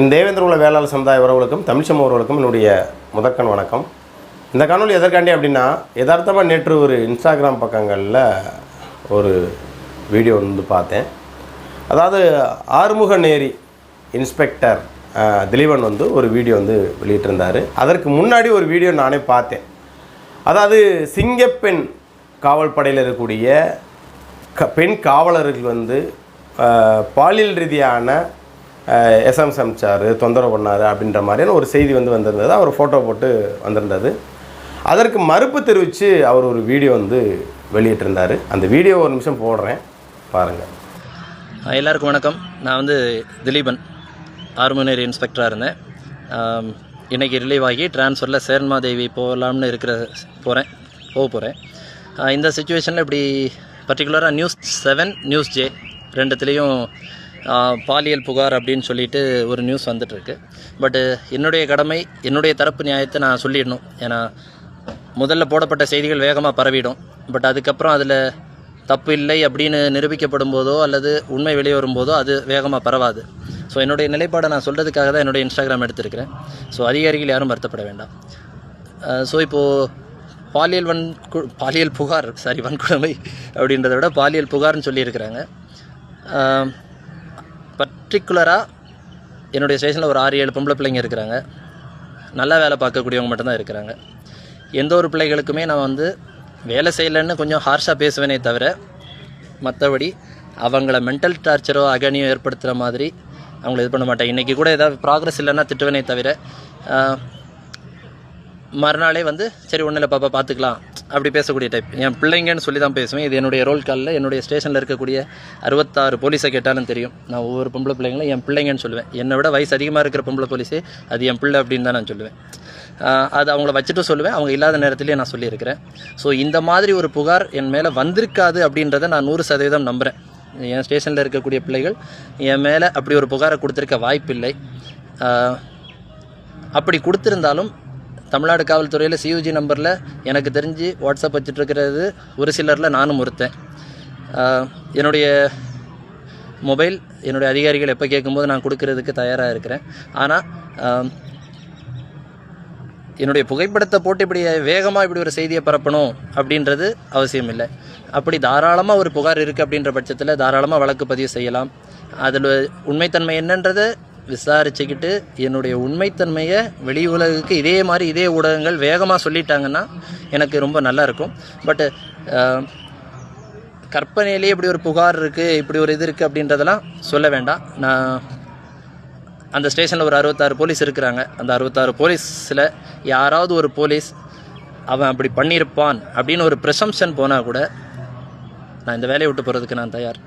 என் தேவேந்திர குல வேளாளர் சமுதாய உறவுகளுக்கும் தமிழ் சமூக உறவுகளுக்கும் என்னுடைய முதற்கண் வணக்கம். இந்த காணொலி எதற்காண்டி அப்படின்னா, யதார்த்தமாக நேற்று ஒரு இன்ஸ்டாகிராம் பக்கங்களில் ஒரு வீடியோ பார்த்தேன். அதாவது ஆறுமுகநேரி இன்ஸ்பெக்டர் திலீபன் ஒரு வீடியோ வெளியிட்டிருந்தார். அதற்கு முன்னாடி ஒரு வீடியோ நானே பார்த்தேன். அதாவது சிங்கப்பெண் காவல் படையில் இருக்கக்கூடிய பெண் காவலர்கள் பாலியல் ரீதியான எஸ்எம்எஸ் அனுப்பிச்சார், தொந்தரவு பண்ணார் அப்படின்ற மாதிரியான ஒரு செய்தி வந்திருந்தது. அவர் ஃபோட்டோ போட்டு வந்திருந்தது. அதற்கு மறுப்பு தெரிவித்து அவர் ஒரு வீடியோ வெளியிட்டிருந்தார். அந்த வீடியோ ஒரு நிமிஷம் போடுறேன், பாருங்கள். எல்லாருக்கும் வணக்கம். நான் திலீபன், ஆறுமுகநேரி இன்ஸ்பெக்டராக இருந்தேன். இன்றைக்கி ரிலீவ் ஆகி ட்ரான்ஸ்ஃபரில் சேர்மாதேவி போகலாம்னு போக போகிறேன். இந்த சுச்சுவேஷனில் இப்படி பர்டிகுலராக நியூஸ் 7, நியூஸ் ஜே ரெண்டுத்துலேயும் பாலியல் புகார் அப்படின்னு சொல்லிட்டு ஒரு நியூஸ் வந்துட்டுருக்கு. பட்டு என்னுடைய கடமை, என்னுடைய தரப்பு நியாயத்தை நான் சொல்லிடணும். ஏன்னா முதல்ல போடப்பட்ட செய்திகள் வேகமாக பரவிடும். பட் அதுக்கப்புறம் அதில் தப்பு இல்லை அப்படின்னு நிரூபிக்கப்படும் போதோ அல்லது உண்மை வெளியே வரும்போதோ அது வேகமாக பரவாது. ஸோ என்னுடைய நிலைப்பாடை நான் சொல்கிறதுக்காக தான் என்னுடைய இன்ஸ்டாகிராம் எடுத்திருக்கிறேன். ஸோ அதிகாரிகள் யாரும் வருத்தப்பட வேண்டாம். ஸோ இப்போது பாலியல் புகார் வன்கொடுமை அப்படின்றத விட பாலியல் புகார்னு சொல்லியிருக்கிறாங்க. பர்டிகுலராக என்னுடைய ஸ்டேஷனில் ஒரு 6-7 பொம்பளை பிள்ளைங்க இருக்கிறாங்க. நல்லா வேலை பார்க்கக்கூடியவங்க மட்டும்தான் இருக்கிறாங்க. எந்த ஒரு பிள்ளைகளுக்குமே நான் வேலை செய்யலைன்னு கொஞ்சம் ஹார்ஷாக பேசுவேனே தவிர, மற்றபடி அவங்கள மென்டல் டார்ச்சரோ அகனியோ ஏற்படுத்துகிற மாதிரி அவங்கள இது பண்ண மாட்டேன். இன்றைக்கி கூட ஏதாவது ப்ராக்ரஸ் இல்லைன்னா திட்டுவேனே தவிர, மறுநாளே சரி ஒன்றும் இல்லை பாப்பா பார்த்துக்கலாம் அப்படி பேசக்கூடிய டைப். என் பிள்ளைங்கன்னு சொல்லி தான் பேசுவேன். இது என்னுடைய ரோல் காலில் என்னுடைய ஸ்டேஷனில் இருக்கக்கூடிய 66 போலீஸை கேட்டாலும் தெரியும். நான் ஒவ்வொரு பொம்பளை பிள்ளைங்களும் என் பிள்ளைங்கன்னு சொல்லுவேன். என்னை விட வயசு அதிகமாக இருக்கிற பொம்பளை போலீஸே அது என் பிள்ளை அப்படின்னு தான் நான் சொல்லுவேன். அது அவங்கள வச்சுட்டு சொல்லுவேன், அவங்க இல்லாத நேரத்துலேயே நான் சொல்லியிருக்கிறேன். ஸோ இந்த மாதிரி ஒரு புகார் என் மேலே வந்திருக்காது அப்படின்றத நான் 100% நம்புகிறேன். என் ஸ்டேஷனில் இருக்கக்கூடிய பிள்ளைகள் என் மேலே அப்படி ஒரு புகாரை கொடுத்துருக்க வாய்ப்பில்லை. அப்படி கொடுத்துருந்தாலும் தமிழ்நாடு காவல்துறையில் CUG நம்பரில் எனக்கு தெரிஞ்சு வாட்ஸ்அப் வச்சுட்ருக்கிறது ஒரு சிலரில் நானும் ஒருத்தன். என்னுடைய மொபைல் என்னுடைய அதிகாரிகள் எப்போ கேட்கும்போது நான் கொடுக்கறதுக்கு தயாராக இருக்கிறேன். ஆனால் என்னுடைய புகைப்படத்தை போட்டு இப்படி வேகமாக இப்படி ஒரு செய்தியை பரப்பணும் அப்படின்றது அவசியம் இல்லை. அப்படி தாராளமாக ஒரு புகார் இருக்குது அப்படின்ற பட்சத்தில் தாராளமாக வழக்கு பதிவு செய்யலாம். அதில் உண்மைத்தன்மை என்னன்றதை விசாரிச்சுக்கிட்டு என்னுடைய உண்மைத்தன்மையை வெளி உலகுக்கு இதே ஊடகங்கள் வேகமாக சொல்லிட்டாங்கன்னா எனக்கு ரொம்ப நல்லா இருக்கும். பட்டு கற்பனையிலேயே இப்படி ஒரு புகார் இருக்குது, இப்படி ஒரு இது இருக்குது அப்படின்றதெல்லாம் சொல்ல வேண்டாம். நான் அந்த ஸ்டேஷனில் ஒரு 66 போலீஸ் இருக்கிறாங்க. அந்த 66 போலீஸில் யாராவது ஒரு போலீஸ் அவன் அப்படி பண்ணியிருப்பான் அப்படின்னு ஒரு ப்ரெசம்ஷன் போனால் கூட நான் இந்த வேலையை விட்டு போகிறதுக்கு நான் தயார்.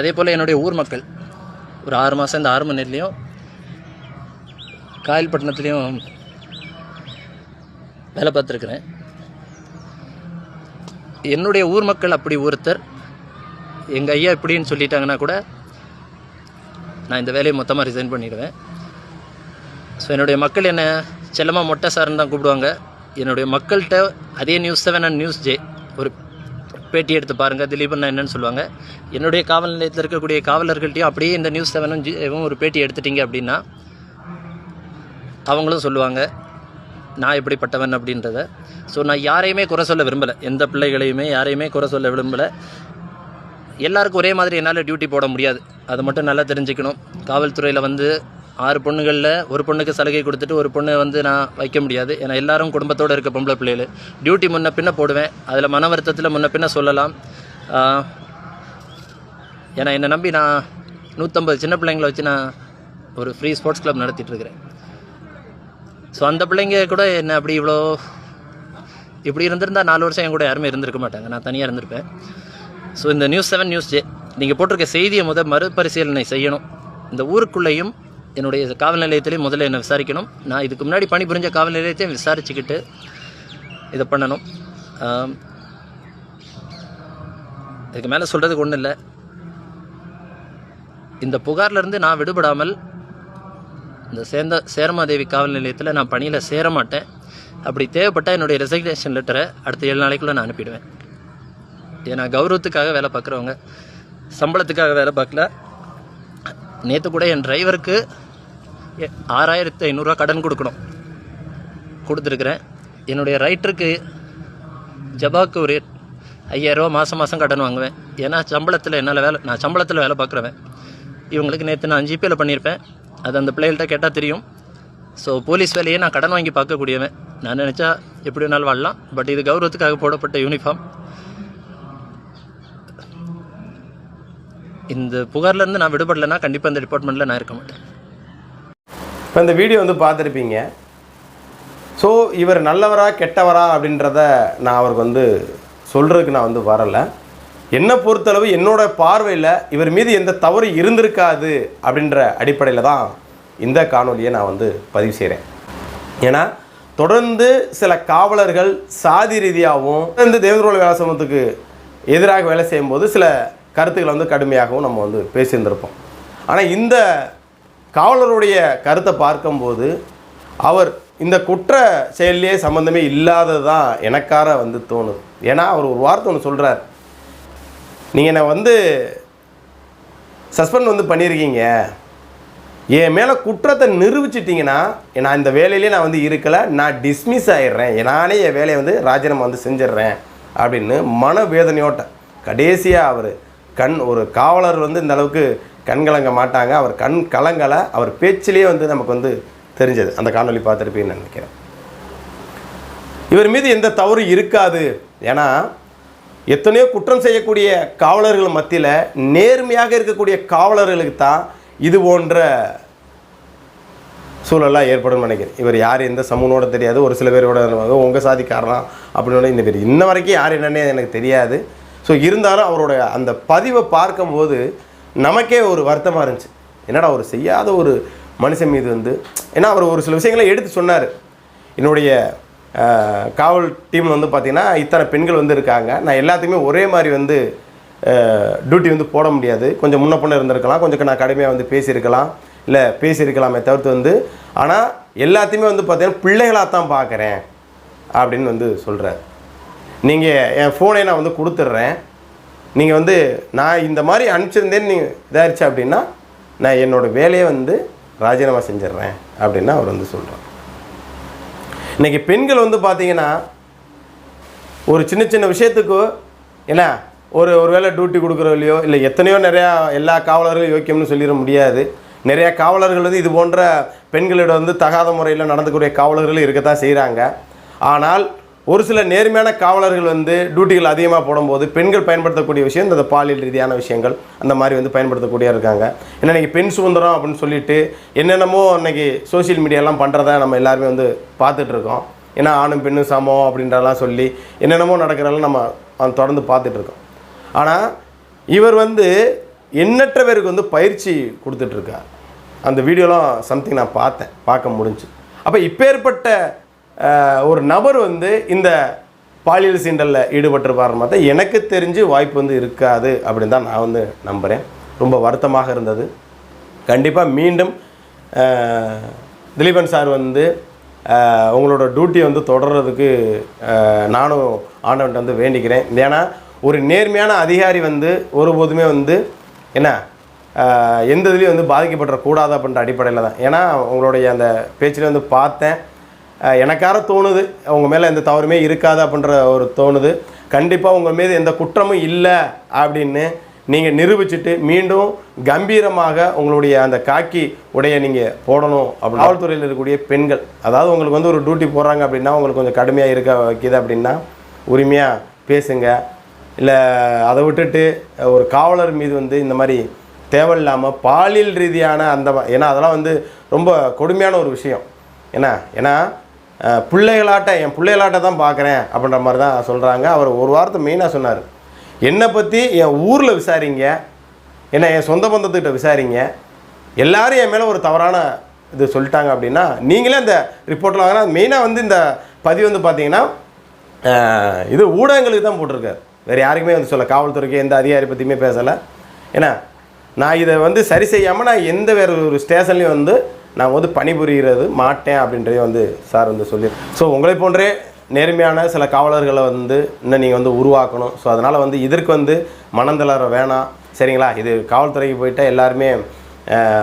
அதே போல் என்னுடைய ஊர் மக்கள் ஒரு 6 மாதம் இந்த ஆறுமுகநேரிலையும் காயல்பட்டினத்துலேயும் வேலை பார்த்துருக்குறேன். என்னுடைய ஊர் மக்கள் அப்படி ஒருத்தர் எங்கள் ஐயா இப்படின்னு சொல்லிட்டாங்கன்னா கூட நான் இந்த வேலையை மொத்தமாக ரிசைன் பண்ணிடுவேன். ஸோ என்னுடைய மக்கள் என்னை செல்லமாக மொட்டை சார்னு தான் கூப்பிடுவாங்க. என்னுடைய மக்கள்கிட்ட அதே நியூஸ் 7 அண்ட் நியூஸ் ஜே ஒரு பேட்டி எடுத்து பாருங்கள், திலீபன் என்னன்னு சொல்லுவாங்க. என்னுடைய காவல் நிலையத்தில் இருக்கக்கூடிய காவலர்கள்ட்டையும் அப்படியே இந்த நியூஸ் 7 ஜேவும் ஒரு பேட்டி எடுத்துட்டிங்க அப்படின்னா அவங்களும் சொல்லுவாங்க நான் எப்படிப்பட்டவன் அப்படின்றத. ஸோ நான் யாரையுமே குறை சொல்ல விரும்பலை, எந்த பிள்ளைகளையுமே யாரையுமே குறை சொல்ல விரும்பலை. எல்லாருக்கும் ஒரே மாதிரி என்னால் டியூட்டி போட முடியாது, அதை மட்டும் நல்லா தெரிஞ்சுக்கணும். காவல்துறையில் 6 பொண்ணுகளில் ஒரு பொண்ணுக்கு சலுகை கொடுத்துட்டு ஒரு பொண்ணு நான் வைக்க முடியாது. ஏன்னா எல்லாரும் குடும்பத்தோடு இருக்க பொம்பளை பிள்ளைகள். டியூட்டி முன்ன பின்ன போடுவேன், அதில் மன வருத்தத்தில் முன்ன பின்ன சொல்லலாம். ஏன்னா என்னை நம்பி நான் 150 சின்ன பிள்ளைங்களை வச்சு நான் ஒரு ஃப்ரீ ஸ்போர்ட்ஸ் கிளப் நடத்திட்டுருக்கிறேன். ஸோ அந்த பிள்ளைங்க கூட என்ன அப்படி இப்படி இருந்திருந்தால் 4 வருஷம் என் கூட யாருமே இருந்திருக்க மாட்டாங்க, நான் தனியாக இருந்திருப்பேன். ஸோ இந்த நியூஸ் 7 நியூஸ் ஜே நீங்கள் போட்டிருக்க செய்தியை மறுபரிசீலனை செய்யணும். இந்த ஊருக்குள்ளேயும் என்னுடைய காவல் நிலையத்திலையும் முதல்ல என்னை விசாரிக்கணும். நான் இதுக்கு முன்னாடி பணிபுரிஞ்ச காவல் நிலையத்தையும் விசாரிச்சுக்கிட்டு இதை பண்ணணும். இதுக்கு மேலே சொல்கிறதுக்கு ஒன்றும் இல்லை. இந்த புகார்லேருந்து நான் விடுபடாமல் இந்த சேர்மாதேவி காவல் நிலையத்தில் நான் பணியில் சேர மாட்டேன். அப்படி தேவைப்பட்டால் என்னுடைய ரெசிக்னேஷன் லெட்டரை அடுத்த 7 நாளைக்குள்ளே நான் அனுப்பிடுவேன். ஏன்னா கௌரவத்துக்காக வேலை பார்க்குறவங்க, சம்பளத்துக்காக வேலை பார்க்கல. நேற்று கூட என் டிரைவருக்கு 6500 கடன் கொடுத்துருக்குறேன். என்னுடைய ரைட்டருக்கு ஜபாக்கு ஒரு 5000 மாதம் மாதம் கடன் வாங்குவேன். ஏன்னா நான் சம்பளத்தில் வேலை பார்க்குறவன். இவங்களுக்கு நேற்று நான் ஜிபேயில் பண்ணியிருப்பேன். அது அந்த பிள்ளைகள்கிட்ட கேட்டால் தெரியும். ஸோ போலீஸ் வேலையே நான் கடன் வாங்கி பார்க்கக்கூடியவன். நான் நினச்சா எப்படி வேணாலும் வாழலாம். பட் இது கௌரவத்துக்காக போடப்பட்ட யூனிஃபார்ம். இந்த புகார்லேருந்து நான் விடுபடலைன்னா கண்டிப்பாக இந்த டிபார்ட்மெண்ட்டில் நான் இருக்க மாட்டேன். இப்போ இந்த வீடியோ வந்து பார்த்துருப்பீங்க. ஸோ இவர் நல்லவரா கெட்டவரா அப்படின்றத நான் அவருக்கு வந்து சொல்கிறதுக்கு நான் வந்து வரலை. என்னை பொறுத்தளவு என்னோட பார்வையில் இவர் மீது எந்த தவறு இருந்திருக்காது அப்படின்ற அடிப்படையில் தான் இந்த காணொலியை நான் வந்து பதிவு செய்கிறேன். ஏன்னா தொடர்ந்து சில காவலர்கள் சாதி ரீதியாகவும் தொடர்ந்து தேவேந்திர வேலை சமூகத்துக்கு எதிராக வேலை செய்யும்போது சில கருத்துக்களை வந்து கடுமையாகவும் நம்ம வந்து பேசியிருந்திருப்போம். ஆனால் இந்த காவலருடைய கருத்தை பார்க்கும்போது அவர் இந்த குற்ற செயலிலே சம்மந்தமே இல்லாதது தான் எனக்கார வந்து தோணுது. ஏன்னா அவர் ஒரு வார்த்தை ஒன்று சொல்கிறார். நீங்கள் என்னை வந்து சஸ்பெண்ட் வந்து பண்ணியிருக்கீங்க, என் மேலே குற்றத்தை நிரூபிச்சிட்டிங்கன்னா நான் இந்த வேலையிலே நான் வந்து இருக்கலை, நான் டிஸ்மிஸ் ஆகிடுறேன், நானே என் வேலையை வந்து ராஜினாமா வந்து செஞ்சிடுறேன் அப்படின்னு மனவேதனையோட்ட கடைசியாக அவர் ஒரு காவலர் வந்து இந்த அளவுக்கு கண் கலங்க மாட்டாங்க. அவர் கண் கலங்கலை, அவர் பேச்சிலே வந்து நமக்கு வந்து தெரிஞ்சது. அந்த காணொலி பார்த்துருப்பீங்கன்னு நினைக்கிறேன். இவர் மீது எந்த தவறு இருக்காது. ஏன்னா எத்தனையோ குற்றம் செய்யக்கூடிய காவலர்கள் மத்தியில் நேர்மையாக இருக்கக்கூடிய காவலர்களுக்கு தான் இது போன்ற சூழலாக ஏற்படும் நினைக்கிறேன். இவர் யார் எந்த சமூகனோட தெரியாது. ஒரு சில பேரோட உங்கள் சாதிக்காரலாம் அப்படின்னு இந்த பேர் இன்ன வரைக்கும் யார் என்னன்னே எனக்கு தெரியாது. ஸோ இருந்தாலும் அவரோட அந்த பதிவை பார்க்கும்போது நமக்கே ஒரு வருத்தமாக இருந்துச்சு. என்னடா ஒரு செய்யாத ஒரு மனுஷன் மீது வந்து, ஏன்னா அவர் ஒரு சில விஷயங்களை எடுத்து சொன்னார். என்னுடைய காவல் டீம் வந்து பார்த்திங்கன்னா இத்தனை பெண்கள் வந்து இருக்காங்க, நான் எல்லாத்துக்குமே ஒரே மாதிரி வந்து டியூட்டி வந்து போட முடியாது, கொஞ்சம் முன்ன பின்ன இருந்திருக்கலாம், கொஞ்சம் நான் கடுமையாக வந்து பேசியிருக்கலாம், இல்லை பேசியிருக்கலாமே தவிர்த்து வந்து, ஆனால் எல்லாத்தையுமே வந்து பார்த்தீங்கன்னா பிள்ளைகளாக தான் பார்க்குறேன் அப்படின்னு வந்து சொல்கிறார். நீங்கள் என் ஃபோனை நான் வந்து கொடுத்துட்றேன், நீங்கள் வந்து நான் இந்த மாதிரி அனுப்பிச்சிருந்தேன்னு நீங்கள் இதாகிடுச்சு அப்படின்னா நான் என்னோடய வேலையை வந்து ராஜினாமா செஞ்சிட்றேன் அப்படின்னு அவர் வந்து சொல்கிறார். இன்றைக்கி பெண்கள் வந்து பார்த்திங்கன்னா ஒரு சின்ன சின்ன விஷயத்துக்கு என்ன ஒரு வேளை டியூட்டி கொடுக்குறதுலையோ இல்லை எத்தனையோ நிறையா எல்லா காவலர்களும் யோக்கியம்னு சொல்லிட முடியாது. நிறையா காவலர்கள் வந்து இது போன்ற பெண்களிடம் வந்து தகாத முறையில் நடந்துக்கூடிய காவலர்கள் இருக்கத்தான் செய்கிறாங்க. ஆனால் ஒரு சில நேர்மையான காவலர்கள் வந்து டியூட்டிகள் அதிகமாக போடும்போது பெண்கள் பயன்படுத்தக்கூடிய விஷயம் இந்த பாலியல் ரீதியான விஷயங்கள் அந்த மாதிரி வந்து பயன்படுத்தக்கூடிய இருக்காங்க. ஏன்னா இன்றைக்கி பெண் சுதந்திரம் அப்படின்னு சொல்லிட்டு என்னென்னமோ இன்றைக்கி சோசியல் மீடியாலாம் பண்ணுறத நம்ம எல்லாருமே வந்து பார்த்துட்ருக்கோம். ஏன்னா ஆணும் பெண்ணும் சமம் அப்படின்றலாம் சொல்லி என்னென்னமோ நடக்கிறதெல்லாம் நம்ம தொடர்ந்து பார்த்துட்ருக்கோம். ஆனால் இவர் வந்து எண்ணற்ற பேருக்கு வந்து பயிற்சி கொடுத்துட்ருக்கார். அந்த வீடியோலாம் சம்திங் நான் பார்க்க முடிஞ்சு. அப்போ இப்பேற்பட்ட ஒரு நபர் வந்து இந்த பாலியல் சீண்டலில் ஈடுபட்டிருப்பார் மாதிரி எனக்கு தெரிஞ்சு வாய்ப்பு வந்து இருக்காது அப்படின்னு தான் நான் வந்து நம்புகிறேன். ரொம்ப வருத்தமாக இருந்தது. கண்டிப்பாக மீண்டும் திலீபன் சார் வந்து உங்களோட டியூட்டியை வந்து தொடர்றதுக்கு நானும் ஆண்டவன்ட்ட வந்து வேண்டிக்கிறேன். ஏன்னா ஒரு நேர்மையான அதிகாரி வந்து ஒருபோதுமே வந்து என்ன எந்த இதுலேயும் வந்து பாதிக்கப்படக்கூடாது அப்படின்ற அடிப்படையில் தான். ஏன்னா உங்களுடைய அந்த பேச்சில் வந்து பார்த்தேன், எனக்கார தோணுது அவங்க மேலே எந்த தவறுமே இருக்காது அப்படின்ற ஒரு தோணுது. கண்டிப்பாக உங்கள் மீது எந்த குற்றமும் இல்லை அப்படின்னு நீங்கள் நிரூபிச்சுட்டு மீண்டும் கம்பீரமாக உங்களுடைய அந்த காக்கி உடைய நீங்கள் போடணும். அப்படி காவல்துறையில் இருக்கக்கூடிய பெண்கள், அதாவது உங்களுக்கு வந்து ஒரு டியூட்டி போடுறாங்க அப்படின்னா உங்களுக்கு கொஞ்சம் கடுமையாக இருக்க வைக்கிது அப்படின்னா உரிமையாக பேசுங்க. இல்லை அதை விட்டுட்டு ஒரு காவலர் மீது வந்து இந்த மாதிரி தேவையில்லாமல் பாலியல் ரீதியான அந்த, ஏன்னா அதெல்லாம் வந்து ரொம்ப கொடுமையான ஒரு விஷயம். ஏன்னா பிள்ளைகளாட்ட என் பிள்ளைகளாட்ட தான் பார்க்குறேன் அப்படின்ற மாதிரி தான் சொல்கிறாங்க. அவர் ஒரு வாரத்தை மெயினாக சொன்னார், என்னை பற்றி என் ஊரில் விசாரிங்க, என்ன என் சொந்த பந்தத்துக்கிட்ட விசாரிங்க, எல்லோரும் என் மேலே ஒரு தவறான இது சொல்லிட்டாங்க அப்படின்னா நீங்களே அந்த ரிப்போர்ட்டில் வாங்கினா. மெயினாக வந்து இந்த பதிவு வந்து பார்த்திங்கன்னா இது ஊடகங்களுக்கு தான் போட்டிருக்காரு, வேறு யாருக்குமே வந்து சொல்ல, காவல்துறைக்கு எந்த அதிகாரி பற்றியுமே பேசலை. ஏன்னா நான் இதை வந்து சரி செய்யாமல் நான் எந்த வேறு ஒரு ஸ்டேஷன்லேயும் வந்து நான் வந்து பணிபுரிகிறது மாட்டேன் அப்படின்றதையும் வந்து சார் வந்து சொல்லி. ஸோ உங்களை போன்றே நேர்மையான சில காவலர்களை வந்து இன்னும் நீங்கள் வந்து உருவாக்கணும். ஸோ அதனால் வந்து இதற்கு வந்து மனந்தளர வேணாம், சரிங்களா? இது காவல்துறைக்கு போயிட்டால் எல்லாருமே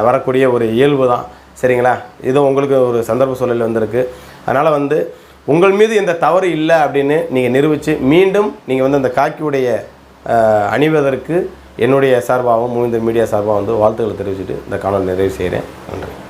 வரக்கூடிய ஒரு இயல்பு தான். சரிங்களா? இது உங்களுக்கு ஒரு சந்தர்ப்ப சூழல் வந்திருக்கு. அதனால் வந்து உங்கள் மீது எந்த தவறு இல்லை அப்படின்னு நீங்கள் நிரூபித்து மீண்டும் நீங்கள் வந்து அந்த காக்கியுடைய அணிவதற்கு என்னுடைய சார்பாகவும் மூவிந்தர் மீடியா சார்பாக வந்து வாழ்த்துக்களை தெரிவிச்சுட்டு இந்த காணொலி நிறைவு செய்கிறேன். நன்றி.